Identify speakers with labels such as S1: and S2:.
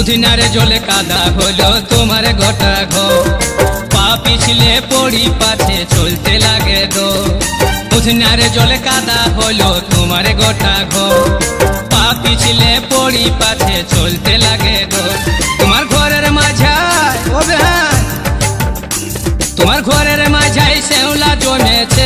S1: উধিনারে জলে কাদা হলো তোমার গোটা ঘর, পা পিছলে পড়ি পাছে চলতে লাগে দো। উধিনারে জলে কাদা হলো তোমার গোটা ঘর, পা পিছলে পড়ি পাছে চলতে লাগে দো। তোমার ঘরের মাঝায় তোমার ঘরের মাঝায় শ্যাওলা জমেছে।